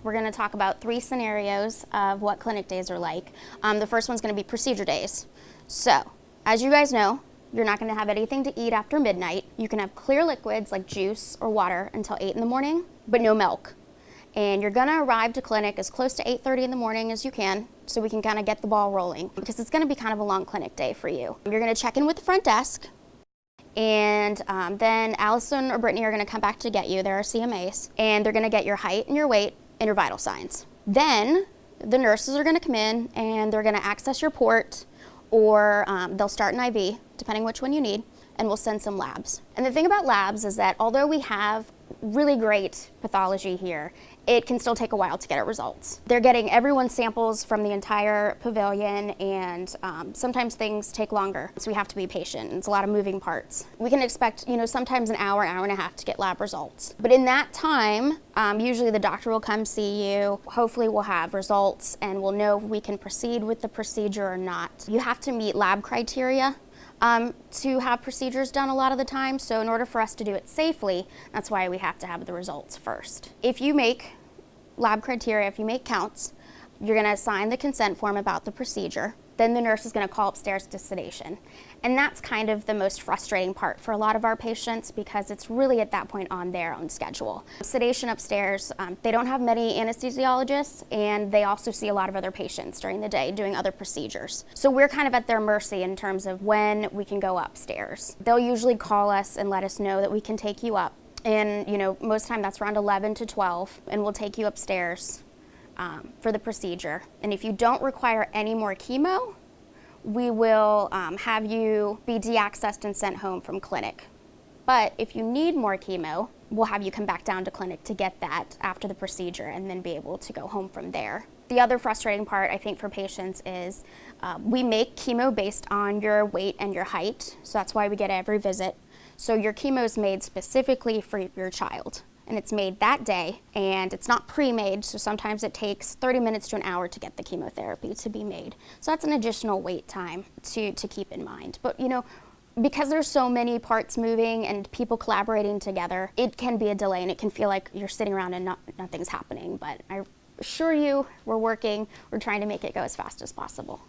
We're going to talk about 3 scenarios of what clinic days are like. The first one's going to be procedure days. So, as you guys know, you're not going to have anything to eat after midnight. You can have clear liquids like juice or water until 8 in the morning, but no milk. And you're going to arrive to clinic as close to 8:30 in the morning as you can, so we can kind of get the ball rolling, because it's going to be kind of a long clinic day for you. You're going to check in with the front desk, and then Allison or Brittany are going to come back to get you. There are CMAs, and they're going to get your height and your weight and your vital signs. Then the nurses are going to come in and they're going to access your port, or they'll start an IV, depending which one you need, and we'll send some labs. And the thing about labs is that although we have really great pathology here, it can still take a while to get our results. They're getting everyone's samples from the entire pavilion, and sometimes things take longer, so we have to be patient. It's a lot of moving parts. We can expect, sometimes an hour and a half to get lab results. But in that time, usually the doctor will come see you. Hopefully we'll have results and we'll know if we can proceed with the procedure or not. You have to meet lab criteria to have procedures done a lot of the time. So in order for us to do it safely, that's why we have to have the results first. If you make lab criteria, if you make counts, you're going to sign the consent form about the procedure. Then the nurse is going to call upstairs to sedation. And that's kind of the most frustrating part for a lot of our patients, because it's really at that point on their own schedule. Sedation upstairs, they don't have many anesthesiologists, and they also see a lot of other patients during the day doing other procedures. So we're kind of at their mercy in terms of when we can go upstairs. They'll usually call us and let us know that we can take you up. And most of the time that's around 11 to 12, and we'll take you upstairs for the procedure. And if you don't require any more chemo, we will have you be de-accessed and sent home from clinic. But if you need more chemo, we'll have you come back down to clinic to get that after the procedure and then be able to go home from there. The other frustrating part, I think, for patients is we make chemo based on your weight and your height, so that's why we get every visit. So your chemo is made specifically for your child, and it's made that day, and it's not pre-made, so sometimes it takes 30 minutes to an hour to get the chemotherapy to be made. So that's an additional wait time to keep in mind. But because there's so many parts moving and people collaborating together, it can be a delay, and it can feel like you're sitting around and nothing's happening. But I assure you, we're trying to make it go as fast as possible.